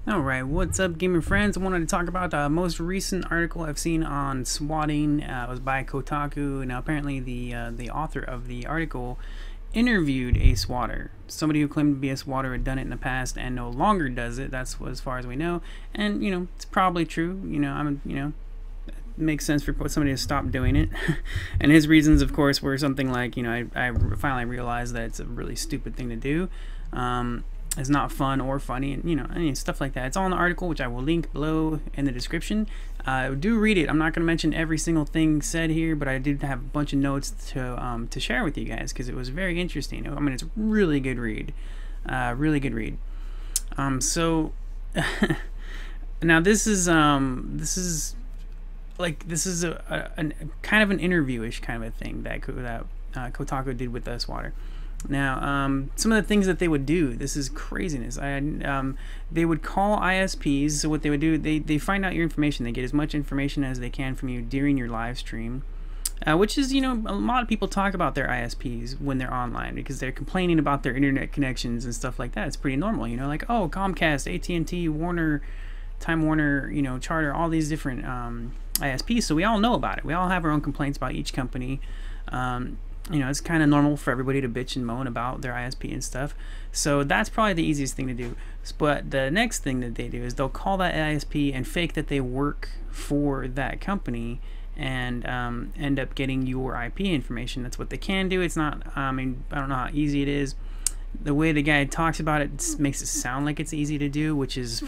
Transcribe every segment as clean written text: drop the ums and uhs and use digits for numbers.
Alright, what's up, gamer friends? I wanted to talk about the most recent article I've seen on swatting. It was by Kotaku. Now, apparently the author of the article interviewed a swatter. Somebody who claimed to be a swatter had done it in the past and no longer does it. That's as far as we know. And, it's probably true. It makes sense for somebody to stop doing it. And his reasons, of course, were something like, I finally realized that it's a really stupid thing to do. It's not fun or funny, and stuff like that. It's all in the article, which I will link below in the description. Do read it. I'm not going to mention every single thing said here, but I did have a bunch of notes to share with you guys because it was very interesting. I mean, it's a really good read, really good read. So now this is a kind of an interview-ish kind of a thing that Kotaku did with Swatter. Now, some of the things that they would do, this is craziness. They would call ISPs. So what they would do, they find out your information. They get as much information as they can from you during your live stream, which is, a lot of people talk about their ISPs when they're online because they're complaining about their internet connections and stuff like that. It's pretty normal, like, oh, Comcast, AT&T, Warner, Time Warner, Charter, all these different ISPs. So we all know about it. We all have our own complaints about each company. It's kind of normal for everybody to bitch and moan about their ISP and stuff. So that's probably the easiest thing to do. But the next thing that they do is they'll call that ISP and fake that they work for that company and end up getting your IP information. That's what they can do. It's not, I don't know how easy it is. The way the guy talks about it makes it sound like it's easy to do, which is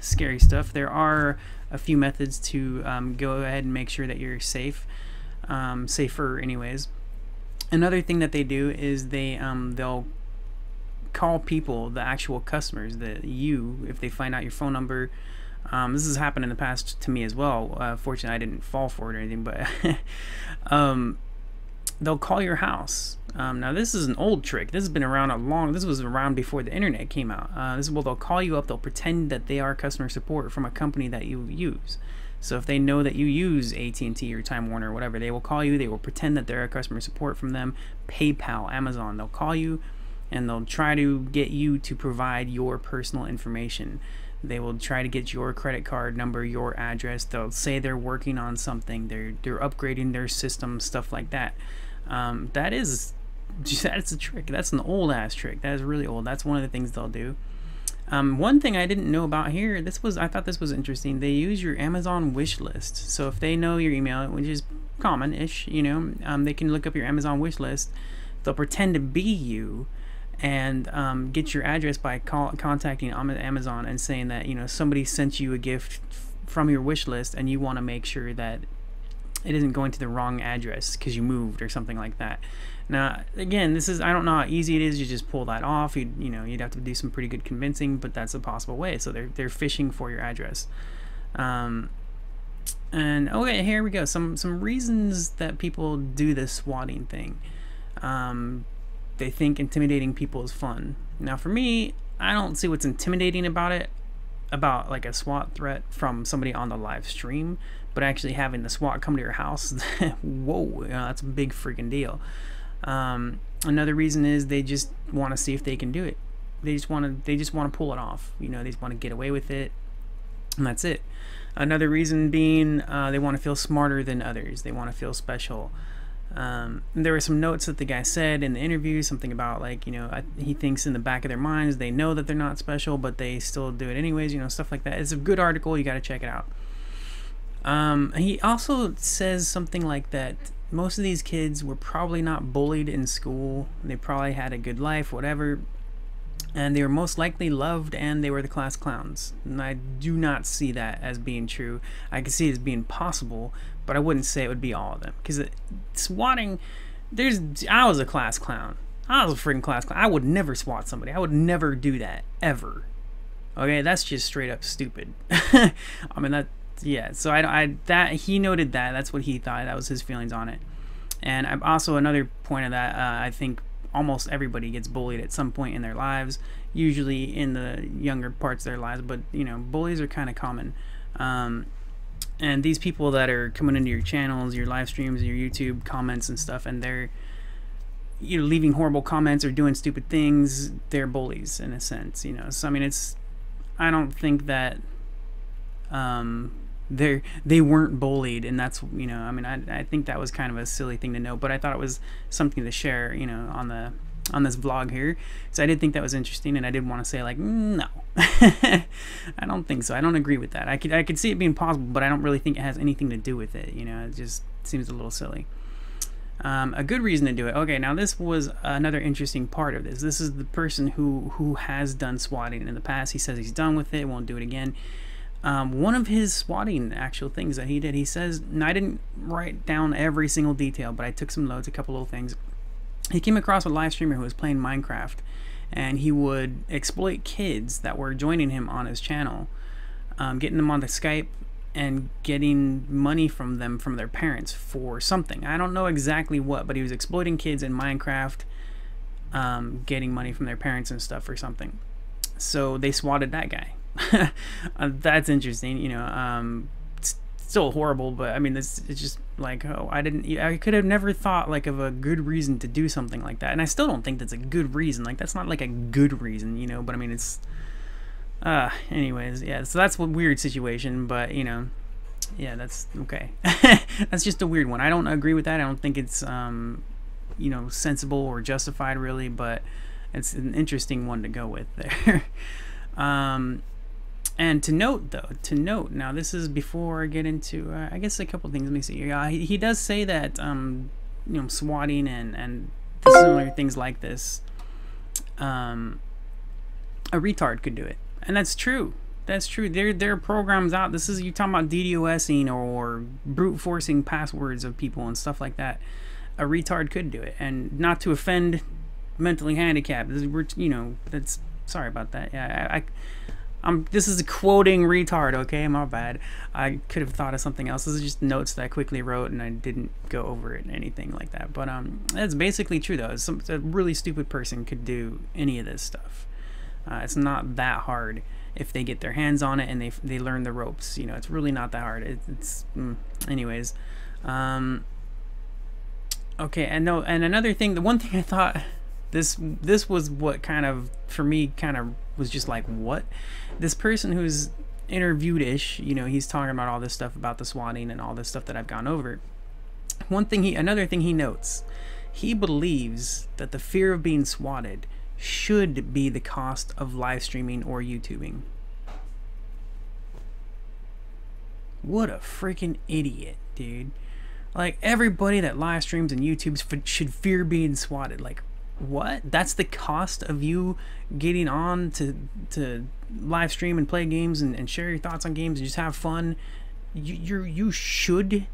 scary stuff. There are a few methods to go ahead and make sure that you're safe, safer anyways. Another thing that they do is they'll call people, the actual customers, if they find out your phone number. This has happened in the past to me as well. Fortunately, I didn't fall for it or anything, but they'll call your house. Now, this is an old trick. This has been around this was around before the internet came out. They'll call you up. They'll pretend that they are customer support from a company that you use. So if they know that you use AT&T or Time Warner or whatever, they will call you. They will pretend that they're a customer support from them. PayPal, Amazon, they'll call you and they'll try to get you to provide your personal information. They will try to get your credit card number, your address. They'll say they're working on something. They're upgrading their system, stuff like that. That's a trick. That's an old ass trick. That is really old. That's one of the things they'll do. One thing I didn't know about here, I thought this was interesting. They use your Amazon wish list. So if they know your email, which is common-ish, they can look up your Amazon wish list. They'll pretend to be you and get your address by contacting Amazon and saying that somebody sent you a gift from your wish list and you want to make sure that it isn't going to the wrong address because you moved or something like that. Now, again, I don't know how easy it is. You just pull that off. You'd have to do some pretty good convincing, but that's a possible way. So they're fishing for your address. And okay, here we go. Some reasons that people do this swatting thing. They think intimidating people is fun. Now, for me, I don't see what's intimidating about it, about like a SWAT threat from somebody on the live stream, but actually having the SWAT come to your house, whoa, that's a big freaking deal. Another reason is they just want to see if they can do it. They just want to pull it off. They just want to get away with it, and that's it. Another reason being they want to feel smarter than others. They want to feel special. There were some notes that the guy said in the interview, something about like, he thinks in the back of their minds they know that they're not special, but they still do it anyways, stuff like that. It's a good article. You got to check it out. He also says something like that most of these kids were probably not bullied in school. They probably had a good life, whatever, and they were most likely loved, and they were the class clowns. And I do not see that as being true. I can see it as being possible, but I wouldn't say it would be all of them, because swatting, I was a class clown. I was a freaking class clown. I would never swat somebody. I would never do that, ever. Okay, that's just straight up stupid. I mean, yeah, so he noted that. That's what he thought. That was his feelings on it. And also another point of that, I think almost everybody gets bullied at some point in their lives, usually in the younger parts of their lives, but bullies are kind of common. And these people that are coming into your channels, your live streams, your YouTube comments and stuff, and they're leaving horrible comments or doing stupid things, they're bullies in a sense, So I mean, I don't think that they weren't bullied, and that's, you know, I mean, I think that was kind of a silly thing to know, but I thought it was something to share, you know, on this vlog here. So I did think that was interesting, and I did want to say, like, no. I don't think so. I don't agree with that. I could see it being possible, but I don't really think it has anything to do with it. You know, it just seems a little silly. A good reason to do it. Okay, now this was another interesting part of this. This is the person who has done swatting in the past. He says he's done with it, won't do it again. One of his swatting actual things that he did, he says, and I didn't write down every single detail, but I took some notes, a couple little things. He came across a live streamer who was playing Minecraft, and he would exploit kids that were joining him on his channel, getting them on the Skype and getting money from them, from their parents, for something. I don't know exactly what, but he was exploiting kids in Minecraft, getting money from their parents and stuff for something. So they swatted that guy. That's interesting, you know. Still horrible, but I mean, it's just like, oh, I could have never thought like of a good reason to do something like that, and I still don't think that's a good reason. Like, that's not like a good reason, you know. But I mean, it's anyways, yeah. So that's a weird situation, but you know, yeah, that's okay. That's just a weird one. I don't agree with that. I don't think it's you know, sensible or justified really, but it's an interesting one to go with there. And to note, now this is before I get into, I guess, a couple things. Let me see. He does say that, you know, swatting and similar things like this, a retard could do it, and that's true. That's true. There are programs out. This is, you talking about DDoSing or brute forcing passwords of people and stuff like that. A retard could do it, and not to offend mentally handicapped. You know, that's, sorry about that. Yeah, this is quoting retard, okay? My bad. I could have thought of something else. This is just notes that I quickly wrote, and I didn't go over it, anything like that. But that's basically true, though. A really stupid person could do any of this stuff. It's not that hard if they get their hands on it and they learn the ropes. You know, it's really not that hard. Anyways. Okay, and another thing, the one thing I thought, this was what kind of, for me, kind of was just like, what? This person who's interviewed-ish, you know, he's talking about all this stuff about the swatting and all this stuff that I've gone over. Another thing he notes, he believes that the fear of being swatted should be the cost of live streaming or YouTubing. What a freaking idiot, dude. Like, everybody that live streams and YouTubes should fear being swatted. Like, what? That's the cost of you getting on to live stream and play games and share your thoughts on games and just have fun. You should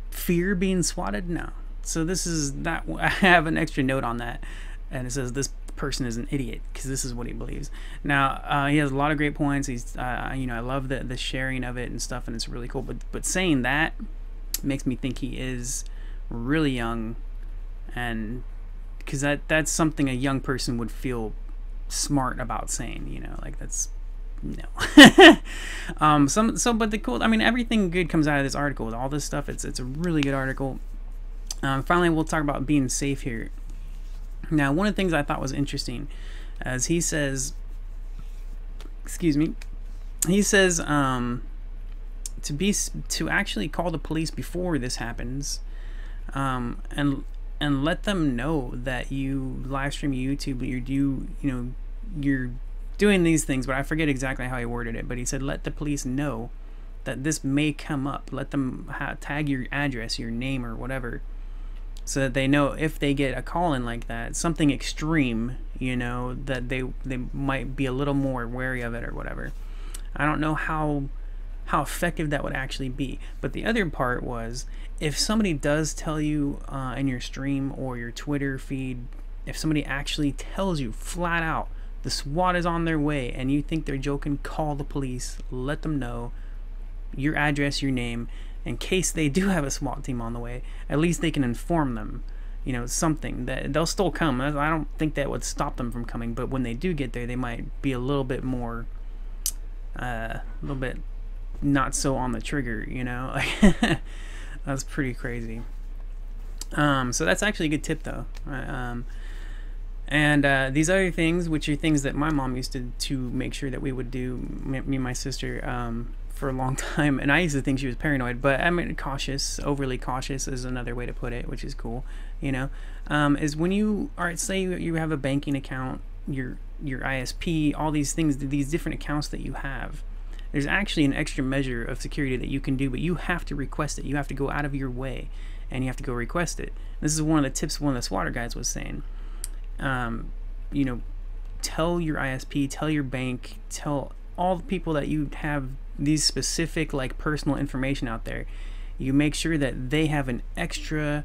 fear being swatted? No. So this is that. I have an extra note on that, and it says this person is an idiot because this is what he believes. Now he has a lot of great points. He's you know, I love the sharing of it and stuff, and it's really cool. But saying that makes me think he is really young, and because that's something a young person would feel smart about saying, you know, like, that's no. But the cool, I mean, everything good comes out of this article with all this stuff. It's a really good article. Finally, we'll talk about being safe here. Now, one of the things I thought was interesting, as he says, excuse me, he says to actually call the police before this happens, and let them know that you live stream YouTube, you're doing these things. But I forget exactly how he worded it, but he said let the police know that this may come up. Let them tag your address, your name, or whatever, so that they know if they get a call in like that, something extreme, you know, that they might be a little more wary of it or whatever. I don't know how effective that would actually be. But the other part was, if somebody does tell you in your stream or your Twitter feed, if somebody actually tells you flat out the SWAT is on their way and you think they're joking, call the police, let them know your address, your name, in case they do have a SWAT team on the way. At least they can inform them, you know, something that they'll still come. I don't think that would stop them from coming, but when they do get there, they might be a little bit more not so on the trigger, you know. That's pretty crazy. So that's actually a good tip, though. And these other things, which are things that my mom used to make sure that we would do, me and my sister, for a long time. And I used to think she was paranoid, but I mean, cautious, overly cautious is another way to put it, which is cool, you know. Is when you are, say you have a banking account, your ISP, all these things, these different accounts that you have, there's actually an extra measure of security that you can do, but you have to request it. You have to go out of your way, and you have to go request it. This is one of the tips one of the Swatter guys was saying. You know, tell your ISP, tell your bank, tell all the people that you have these specific like personal information out there. You make sure that they have an extra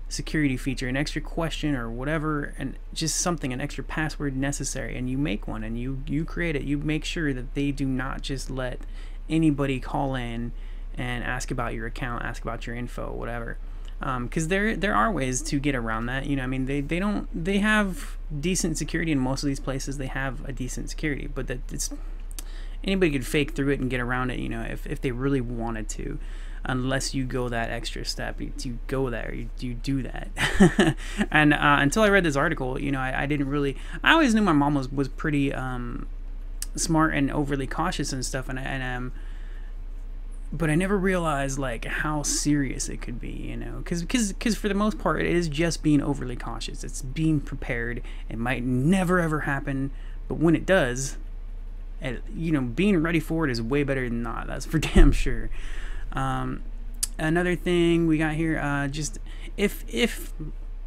security feature, an extra question or whatever, and just something, an extra password necessary, and you make one and you create it. You make sure that they do not just let anybody call in and ask about your account, ask about your info, whatever. Because there are ways to get around that, you know. I mean, they have decent security in most of these places. They have a decent security, but that it's anybody could fake through it and get around it, you know, if they really wanted to, unless you go that extra step. You go there, you do that. And until I read this article, you know, I didn't really. I always knew my mom was pretty smart and overly cautious and stuff, but I never realized like how serious it could be, you know, because for the most part it is just being overly cautious. It's being prepared. It might never ever happen, but when it does, you know, being ready for it is way better than not. That's for damn sure. Another thing we got here, just if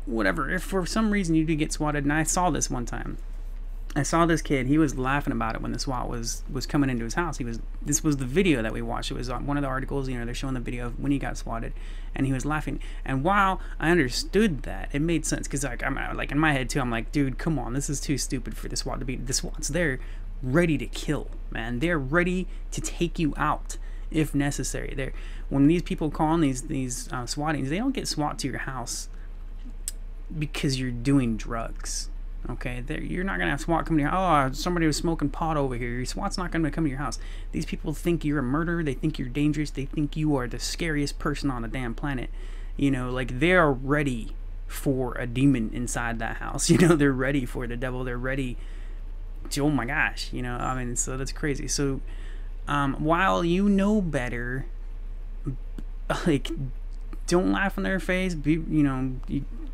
for some reason you do get swatted, and I saw this one time. I saw this kid, he was laughing about it when the SWAT was coming into his house. This was the video that we watched. It was on one of the articles, you know, they're showing the video of when he got swatted, and he was laughing. And while I understood that, it made sense, because like, I'm like in my head too, I'm like, dude, come on, this is too stupid for the SWAT to be. The SWAT's there ready to kill, man. They're ready to take you out if necessary. When these people call in these swattings, they don't get SWAT to your house because you're doing drugs. Okay, you're not gonna have SWAT come to your house. Oh, somebody was smoking pot over here. Your SWAT's not gonna come to your house. These people think you're a murderer. They think you're dangerous. They think you are the scariest person on the damn planet. You know, like they're ready for a demon inside that house. You know, they're ready for the devil. They're ready to, oh my gosh, you know. I mean, so that's crazy. So, while you know better, like, don't laugh in their face. Be, you know,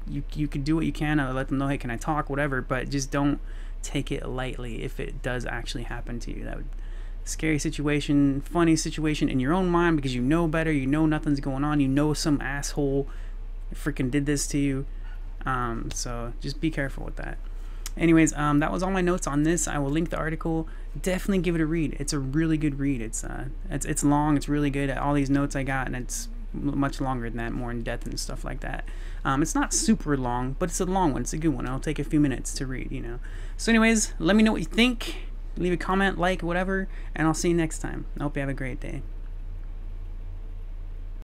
you could do what you can, let them know, hey, can I talk, whatever, but just don't take it lightly if it does actually happen to you. That would scary situation, funny situation in your own mind, because you know better, you know nothing's going on, you know some asshole freaking did this to you. So just be careful with that. Anyways, that was all my notes on this. I will link the article. Definitely give it a read. It's a really good read. It's long, it's really good. All these notes I got, and it's much longer than that, more in depth and stuff like that. It's not super long, but it's a long one. It's a good one. It'll take a few minutes to read, you know. So anyways, let me know what you think. Leave a comment, like, whatever, and I'll see you next time. I hope you have a great day.